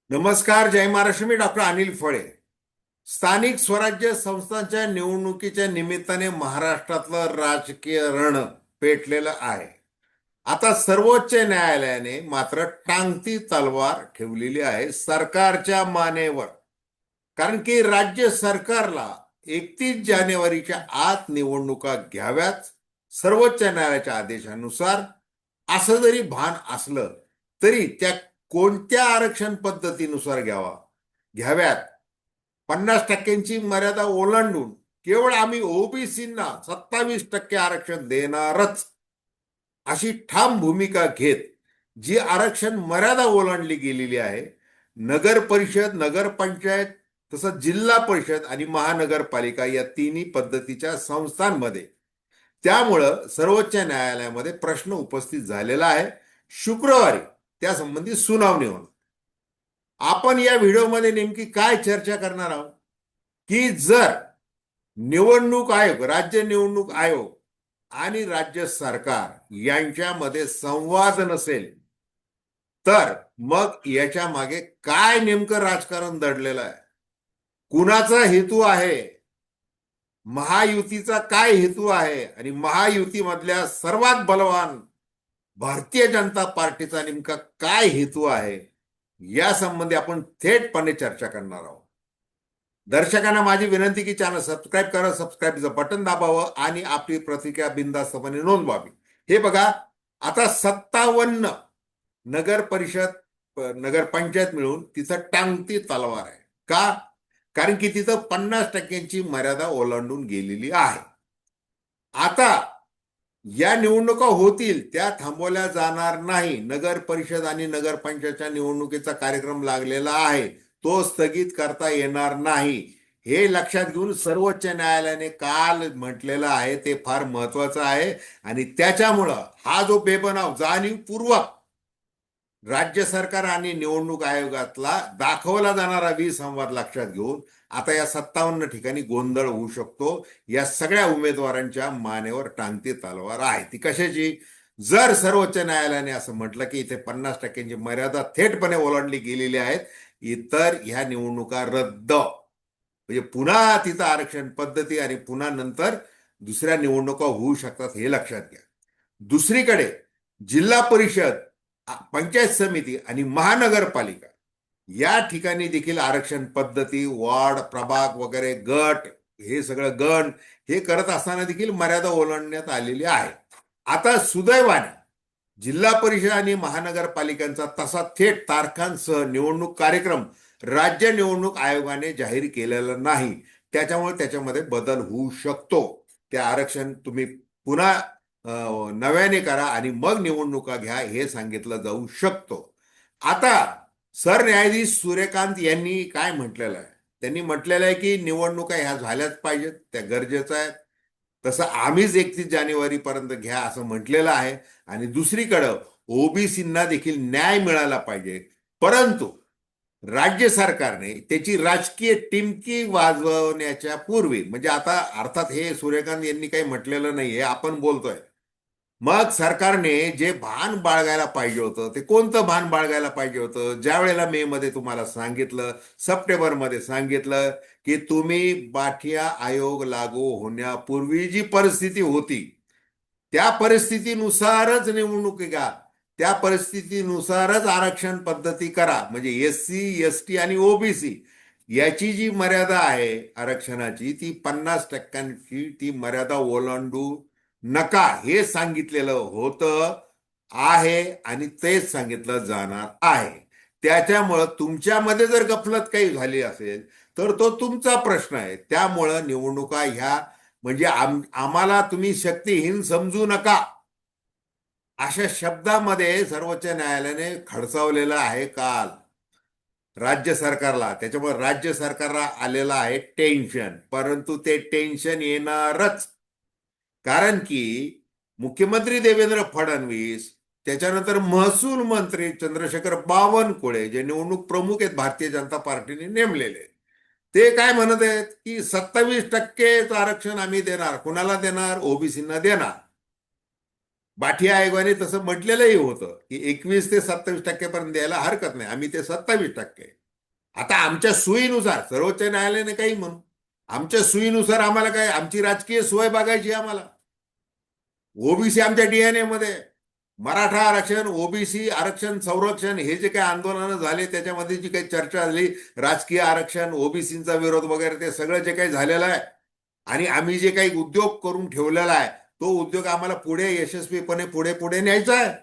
नमस्कार, जय महाराष्ट्र. मी डॉक्टर अनिल फळे. स्थानिक स्वराज्य संस्थांच्या निवडणुकीच्या निमित्ताने महाराष्ट्रातलं राजकीय रण पेटलेलं आहे. आता सर्वोच्च न्यायालयाने मात्र टांगती तलवार ठेवलेली आहे सरकारच्या मानेवर. कारण की राज्य सरकारला 31 जानेवारीच्या आत निवडणुका घ्याव्यात सर्वोच्च न्यायालयाच्या आदेशानुसार. असं जरी भान असलं तरी त्या कोणत्या आरक्षण पद्धतीनुसार घ्याव्यात. 50% मर्यादा ओलांडून केवळ आम्ही ओबीसींना 27% आरक्षण देणारच अशी ठाम भूमिका घेत जी आरक्षण मर्यादा ओलांडली गेलेली आहे. नगर परिषद, नगरपंचायत, तसंच जिल्हा परिषद आणि महानगरपालिका या तिन्ही पद्धतीच्या संस्थांमध्ये. त्यामुळं सर्वोच्च न्यायालयामध्ये प्रश्न उपस्थित झालेला आहे. शुक्रवारी त्यासंबंधी सुनावणी होणार. आपण या व्हिडिओमध्ये नेमकी काय चर्चा करणार आहोत की जर निवडणूक आयोग, राज्य निवडणूक आयोग आणि राज्य सरकार यांच्यामध्ये संवाद नसेल तर मग याच्या मागे काय नेमकं राजकारण दडलेलं आहे, कुणाचा हेतू आहे, महायुतीचा काय हेतू आहे आणि महायुतीमधल्या सर्वात बलवान भारतीय जनता पार्टीचा नेमका काय हेतू आहे, या संबंधी आपण थेटपणे चर्चा करणार आहोत. दर्शकांना माझी विनंती की चॅनल सबस्क्राईब करा, सबस्क्राईबचं बटन दाबावं आणि आपली प्रतिक्रिया बिनधास्तपणे नोंदवावी. हे बघा, आता 57 नगर परिषद, नगरपंचायत मिळून तिथं टांगती तलवार आहे. का? कारण की तिथं 50%ची मर्यादा ओलांडून गेलेली आहे. आता या निवडणुका होतील त्या थांबवल्या जाणार नाही. नगर परिषद आणि नगरपंचायतच्या निवडणुकीचा कार्यक्रम लागलेला आहे, तो स्थगित करता येणार नाही. हे लक्षात घेऊन सर्वोच्च न्यायालयाने काल म्हटलेलं आहे ते फार महत्वाचं आहे. आणि त्याच्यामुळं हा जो बेबनाव जाणीवपूर्वक राज्य सरकार आणि निवडणूक आयोगातला दाखवला जाणारा विसंवाद लक्षात घेऊन आता या 57 ठिकाणी गोंधळ होऊ शकतो. या सगळ्या उमेदवारांच्या मानेवर टांगती तलवार आहे. ती कशाची? जर सर्वोच्च न्यायालयाने असं म्हटलं की इथे 50%ची मर्यादा थेटपणे ओलांडली गेलेली आहेत, इतर ह्या निवडणुका रद्द, म्हणजे पुन्हा तिथं आरक्षण पद्धती आणि पुन्हा नंतर दुसऱ्या निवडणुका होऊ शकतात, हे लक्षात घ्या. दुसरीकडे जिल्हा परिषद, पंचायत समिती आणि महानगरपालिका या ठिकाणी देखील आरक्षण पद्धती, वार्ड, प्रभाग वगैरे, गट, हे सगळं गण हे करत असताना देखील मर्यादा ओलांडण्यात आलेली आहे. आता सुदैवाने जिल्हा परिषद आणि महानगरपालिकांचा तसा थेट तारखांसह निवडणूक कार्यक्रम राज्य निवडणूक आयोगाने जाहीर केलेला नाही. त्याच्यामुळे त्याच्यामध्ये बदल होऊ शकतो. ते आरक्षण तुम्ही पुन्हा नव्याने करा आणि मग निवडणुका घ्या, हे सांगितलं जाऊ शकतो. आता सरन्यायाधीश सूर्यकांत यांनी काय म्हटलेलं आहे? त्यांनी म्हटलेलं आहे की निवडणुका ह्या झाल्याच पाहिजेत, त्या गरजेचं आहे. तसं आम्हीच 31 जानेवारी पर्यंत घ्या असं म्हटलेलं आहे. आणि दुसरीकडं ओबीसींना देखील न्याय मिळाला पाहिजे. परंतु राज्य सरकारने त्याची राजकीय टिमकी वाजवण्याच्या पूर्वी, म्हणजे आता अर्थात हे सूर्यकांत यांनी काही म्हटलेलं नाही, हे आपण बोलतोय, मग सरकारने जे भान बाळगायला पाहिजे होतं ते कोणतं भान बाळगायला पाहिजे होतं? ज्या वेळेला मे मध्ये तुम्हाला सांगितलं, सप्टेंबरमध्ये सांगितलं की तुम्ही बाठिया आयोग लागू होण्यापूर्वी जी परिस्थिती होती त्या परिस्थितीनुसारच निवडणूक घ्या, त्या परिस्थितीनुसारच आरक्षण पद्धती करा. म्हणजे एससी, एसटी आणि ओबीसी याची जी मर्यादा आहे आरक्षणाची, ती 50%ची ती मर्यादा ओलांडू नका, हे सांगितलेलं होतं आहे आणि तेच सांगितलं जाणार आहे. त्याच्यामुळं तुमच्यामध्ये जर गफलत काही झाली असेल तर तो तुमचा प्रश्न आहे. त्यामुळं निवडणुका ह्या, म्हणजे आम्हाला तुम्ही शक्तीहीन समजू नका, अशा शब्दामध्ये सर्वोच्च न्यायालयाने खडसावलेलं आहे काल राज्य सरकारला. त्याच्यामुळे राज्य सरकारला आलेलं आहे टेन्शन. परंतु ते टेन्शन येणारच, कारण की मुख्यमंत्री देवेंद्र फडणवीस, त्याच्यानंतर महसूल मंत्री चंद्रशेखर बावनकुळे, जे निवडणूक प्रमुख आहेत भारतीय जनता पार्टीने नेमलेले, ते काय म्हणत आहेत की 27% आरक्षण आम्ही देणार. कुणाला देणार? ओबीसींना देणार. बाठी आयोगाने तसं म्हटलेलंही होतं की 21 ते 27% द्यायला हरकत नाही, आम्ही ते 27%. आता आमच्या सोयीनुसार सर्वोच्च न्यायालयाने काही म्हणू, आमच्या सोयीनुसार आम्हाला काय, आमची राजकीय सोय बघायची आम्हाला. ओबीसी आमच्या डीएनए मध्ये, मराठा आरक्षण, ओबीसी आरक्षण, संरक्षण, हे जे काही आंदोलनं झाले त्याच्यामध्ये जी काही चर्चा झाली, राजकीय आरक्षण, ओबीसीचा विरोध वगैरे, ते सगळं जे काही झालेलं आहे, आणि आम्ही जे काही उद्योग करून ठेवलेला आहे, तो उद्योग आम्हाला पुढे यशस्वीपणे पुढे पुढे न्यायचा आहे.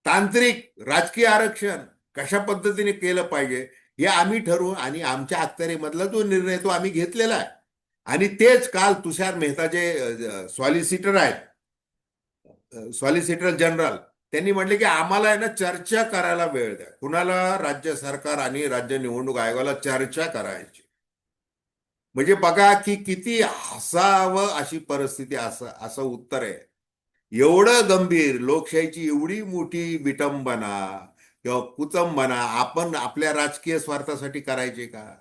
तांत्रिक राजकीय आरक्षण कशा पद्धतीने केलं पाहिजे हे आम्ही ठरवू, आणि आमच्या अखत्यारीमधला जो निर्णय तो आम्ही घेतलेला आहे. आणि तेच काल तुषार मेहता जे सॉलिसिटर आहेत, सॉलिसिटर जनरल, त्यांनी म्हटले की आम्हाला आहे ना चर्चा करायला वेळ द्या. कुणाला? राज्य सरकार आणि राज्य निवडणूक आयोगाला चर्चा करायची. म्हणजे बघा की किती हसावं अशी परिस्थिती, असं असं उत्तर आहे. एवढं गंभीर, लोकशाहीची एवढी मोठी विटंबना किंवा कुचंबना आपण आपल्या राजकीय स्वार्थासाठी करायचे का?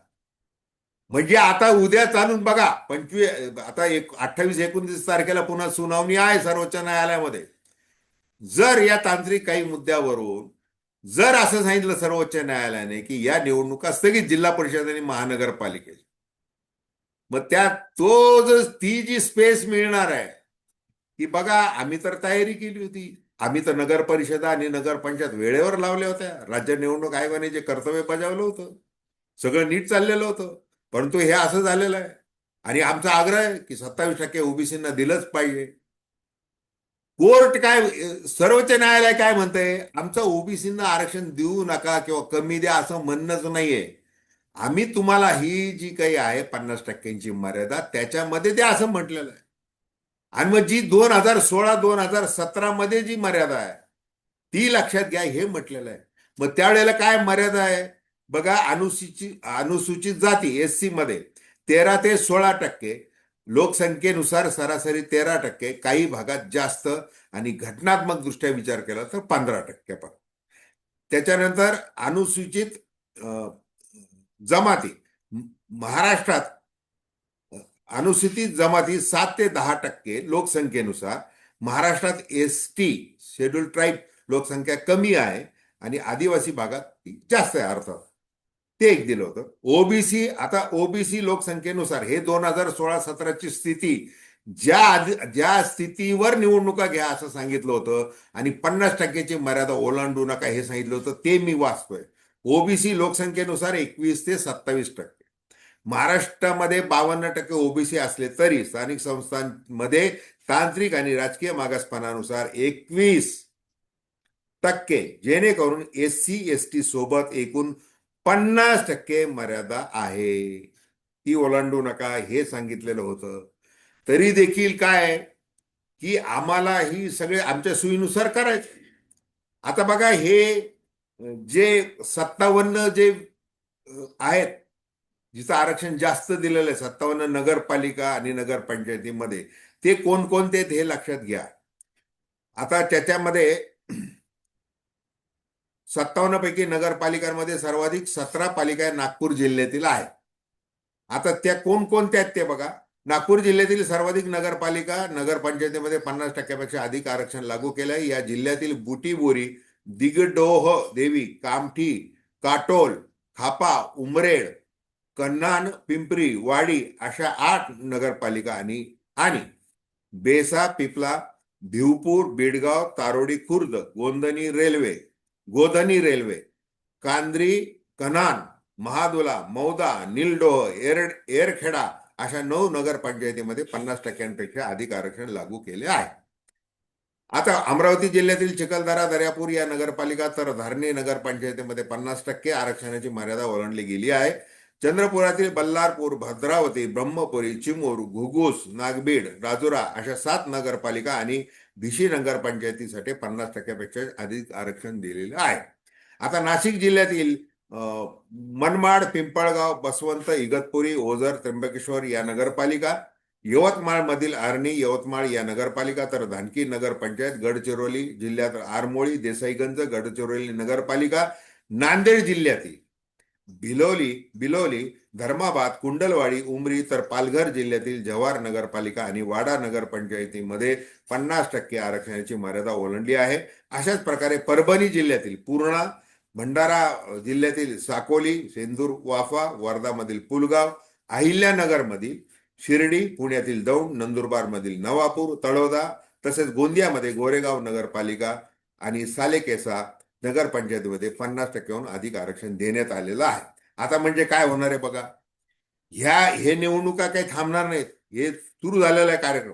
म्हणजे आता उद्या चालून बघा, 25, आता 28-29 तारखेला पुन्हा सुनावणी आहे सर्वोच्च न्यायालयामध्ये. जर या तांत्रिक काही मुद्द्यावरून जर असं सांगितलं सर्वोच्च न्यायालयाने की या निवडणुका स्थगित, जिल्हा परिषद आणि महानगरपालिकेची, मग त्यात ती जी स्पेस मिळणार आहे की बघा आम्ही तर तयारी केली होती, आम्ही तर नगर परिषदा आणि नगरपंचायत वेळेवर लावल्या होत्या, राज्य निवडणूक आयोगाने जे कर्तव्य बजावलं होतं सगळं नीट चाललेलं होतं, परंतु हे असं झालेलं आहे. आणि आमचा आग्रह आहे की 27% ओबीसींना दिलंच पाहिजे. कोर्ट काय, सर्वोच्च न्यायालय काय म्हणतंय? आमचं ओबीसींना आरक्षण देऊ नका किंवा कमी द्या असं म्हणणंच नाहीये. आम्ही तुम्हाला ही जी काही आहे 50%ची मर्यादा त्याच्यामध्ये द्या असं म्हटलेलं आहे. आणि मग जी 2016-2017 मध्ये जी मर्यादा आहे ती लक्षात घ्या हे म्हटलेलं आहे. मग त्यावेळेला काय मर्यादा आहे बघा, अनुसूचित जाती एससी मध्ये 13 ते 16%, लोकसंख्येनुसार सरासरी 13%, काही भागात जास्त, आणि घटनात्मक दृष्ट्या विचार केला तर 15% पण. त्याच्यानंतर अनुसूचित जमाती महाराष्ट्रात, अनुसूचित जमाती 7 ते 10% लोकसंख्येनुसार. महाराष्ट्रात एसटी शेड्यूल ट्राईब लोकसंख्या कमी आहे आणि आदिवासी भागात ती जास्त आहे अर्थात. ते एक दिलं होतं. ओबीसी, आता ओबीसी लोकसंख्येनुसार हे 2016-17ची स्थिती, ज्या स्थितीवर निवडणुका घ्या असं सांगितलं होतं आणि 50%ची मर्यादा ओलांडू नका हे सांगितलं होतं, ते मी वाचतोय. ओबीसी लोकसंख्येनुसार 21 ते 27%. महाराष्ट्रामध्ये 52% ओबीसी असले तरी स्थानिक संस्थांमध्ये तांत्रिक आणि राजकीय मागासपणानुसार 21%, जेणेकरून एससी एसटी सोबत एकूण 50% मर्यादा आहे, ती ओलांडू नका हे सांगितलेलं होतं. तरी देखील काय की आम्हाला ही सगळे आमच्या सोयीनुसार करायचं. आता बघा हे जे 57 जे आहेत, जिचं आरक्षण जास्त दिलेलं आहे, 57 नगरपालिका आणि नगरपंचायतीमध्ये, ते कोणकोणते हे लक्षात घ्या. आता त्याच्यामध्ये 57 पैकी नगरपालिकांमध्ये सर्वाधिक 17 पालिका नागपूर जिल्ह्यातील आहेत. आता त्या कोणकोणत्या आहेत ते बघा. नागपूर जिल्ह्यातील सर्वाधिक नगरपालिका नगरपंचायतीमध्ये 50%पेक्षा अधिक आरक्षण लागू केलं आहे. या जिल्ह्यातील बुटीबोरी, दिगडोह देवी, कामठी, काटोल, खापा, उमरेड, कन्हान, पिंपरी, वाडी अशा 8 नगरपालिका आणि आणि बेसा, पिपला, भिवपूर, बेडगाव, तारोडी, खुर्द, गोधनी रेल्वे, कांद्री, कन्हान, महादुला, मौदा, निलडोह, एरखेडा अशा 9 नगरपंचायतीमध्ये 50%पेक्षा अधिक आरक्षण लागू केले आहे. आता अमरावती जिल्ह्यातील चिखलदरा, दर्यापूर या नगरपालिका तर धारणी नगरपंचायतीमध्ये 50% आरक्षणाची मर्यादा ओलांडली गेली आहे. चंद्रपुरातील बल्लारपूर, भद्रावती, ब्रह्मपुरी, चिमूर, घुगुस, नागबीड, राजुरा अशा 7 नगरपालिका आणि भिशी नगरपंचायतीसाठी 50%पेक्षा अधिक आरक्षण दिलेलं आहे. आता नाशिक जिल्ह्यातील मनमाड, पिंपळगाव, बसवंत, इगतपुरी, ओझर, त्र्यंबकेश्वर या नगरपालिका, यवतमाळमधील आर्णी, यवतमाळ या नगरपालिका तर धानकी नगरपंचायत, गडचिरोली जिल्ह्यात आरमोळी, देसाईगंज, गडचिरोली नगरपालिका, नांदेड जिल्ह्यातील बिलोली बिलोली धर्माबाद, कुंडलवाडी, उमरी तर पालघर जिल्ह्यातील जव्हार नगरपालिका आणि वाडा नगरपंचायतीमध्ये 50% आरक्षणाची मर्यादा ओलांडली आहे. अशाच प्रकारे परभणी जिल्ह्यातील पूर्णा, भंडारा जिल्ह्यातील साकोली, सेंदूर, वाफा, वर्धामधील पुलगाव, अहिल्यानगरमधील शिर्डी, पुण्यातील दौंड, नंदुरबारमधील नवापूर, तळोदा तसेच गोंदियामध्ये गोरेगाव नगरपालिका आणि सालेकेसा नगरपंचायतीमध्ये 50%हून अधिक आरक्षण देण्यात आलेलं आहे. आता म्हणजे काय होणार आहे बघा, हे निवडणुका काही थांबणार नाहीत, हे सुरू झालेला आहे कार्यक्रम.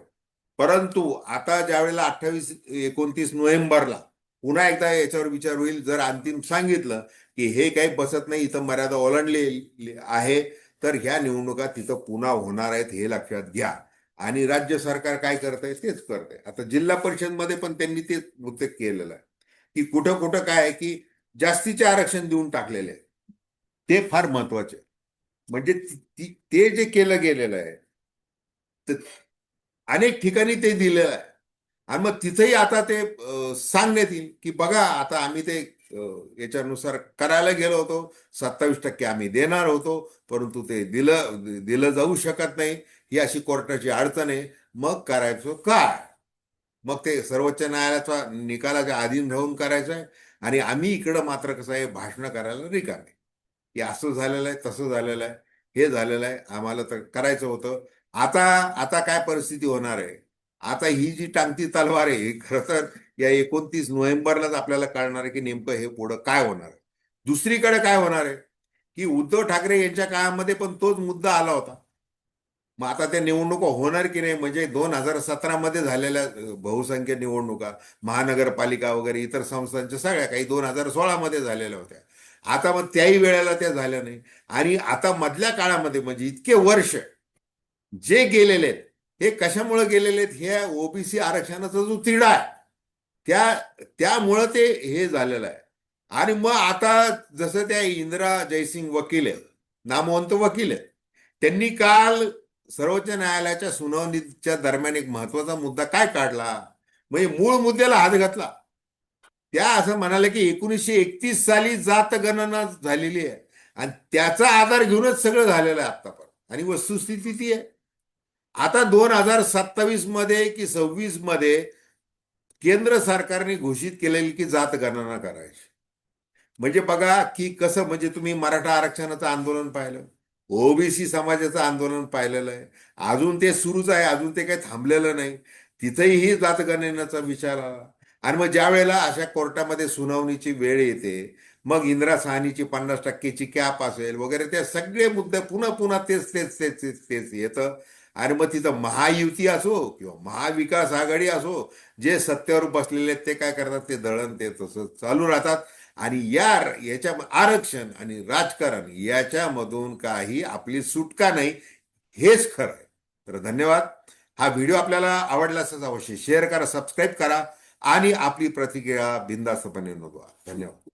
परंतु आता ज्यावेळेला 28-29 नोव्हेंबरला पुन्हा एकदा याच्यावर विचार होईल. जर अंतिम सांगितलं की हे काही बसत नाही, इथं मर्यादा ओलांडली आहे, तर ह्या निवडणुका तिथं पुन्हा होणार आहेत, हे लक्षात घ्या. आणि राज्य सरकार काय करतंय तेच करतंय. आता जिल्हा परिषदमध्ये पण त्यांनी ते मुद्दे केलेलं आहे की कुठं कुठं काय आहे की जास्तीचे आरक्षण देऊन टाकलेले आहे. ते फार महत्वाचे आहे. म्हणजे ते जे केलं गेलेलं आहे, तर अनेक ठिकाणी ते दिलेलं आहे. आणि मग तिथेही आता ते सांगण्यात येईल की बघा, आता आम्ही ते याच्यानुसार करायला गेलो होतो, 27% आम्ही देणार होतो, परंतु ते दिलं दिलं जाऊ शकत नाही, ही अशी कोर्टाची अडचण आहे. मग करायचं काय? मग ते सर्वोच्च न्यायालयाच्या निकालाच्या अधीन राहून करायचं आहे. आणि आम्ही इकडं मात्र कसं आहे, भाषणं करायला रिकामे की असं झालेलं आहे, तसं झालेलं आहे, हे झालेलं आहे, आम्हाला तर करायचं होतं. आता आता काय परिस्थिती होणार आहे? आता ही जी टांगती तलवार आहे, ही खरं तर या 29 नोव्हेंबरलाच आपल्याला कळणार आहे की नेमकं हे पुढं काय होणार आहे. दुसरीकडे काय होणार आहे की उद्धव ठाकरे यांच्या काळामध्ये पण तोच मुद्दा आला होता. मग आता त्या निवडणुका होणार की नाही, म्हणजे 2017 मध्ये झालेल्या बहुसंख्य निवडणुका, महानगरपालिका वगैरे इतर संस्थांच्या सगळ्या काही 2016 मध्ये झालेल्या होत्या. आता मग त्याही वेळेला त्या झाल्या नाही. आणि आता मधल्या काळामध्ये म्हणजे इतके वर्ष जे गेलेले आहेत, हे कशामुळे गेलेले आहेत? हे ओबीसी आरक्षणाचा जो तिढा आहे, त्या त्यामुळं ते हे झालेलं आहे. आणि मग आता जसं त्या इंदिरा जयसिंग वकील आहेत, नामवंत वकील आहेत, त्यांनी काल सर्वोच्च न्यायालयाच्या सुनावणीच्या दरम्यान एक महत्वाचा मुद्दा काय काढला, म्हणजे मूळ मुद्द्याला हात घातला. त्या असं म्हणाले की 1931 साली जात गणना झालेली आहे आणि त्याचा आधार घेऊनच सगळं झालेलं आहे आतापर्यंत. आणि वस्तुस्थिती ती आहे. आता 2027 मध्ये की 26 मध्ये केंद्र सरकारने घोषित केलेली की जात गणना करायची. म्हणजे बघा की कसं, म्हणजे तुम्ही मराठा आरक्षणाचं आंदोलन पाहिलं, ओबीसी समाजाचं आंदोलन पाहिलेलं आहे, अजून ते सुरूच आहे, अजून ते काही थांबलेलं नाही. तिथेही जातगणनेचा विचार आला. आणि मग ज्या वेळेला अशा कोर्टामध्ये सुनावणीची वेळ येते, मग इंदिरा साहनीची 50%ची कॅप असेल वगैरे, ते सगळे मुद्दे पुन्हा पुन्हा तेच तेच तेच तेच तेच येतं. आणि मग तिथं महायुती असो किंवा महाविकास आघाडी असो, जे सत्तेवर बसलेले आहेत ते काय करतात, ते दळण ते तसं चालू राहतात. आणि याच्या आरक्षण आणि राजकारण याच्यामधून काही आपली सुटका नाही, हेच खरं आहे. तर धन्यवाद. हा व्हिडिओ आपल्याला आवडला असेल अवश्य शेअर करा, सबस्क्राईब करा आणि आपली प्रतिक्रिया बिनधास्तपणे नोंदवा. धन्यवाद.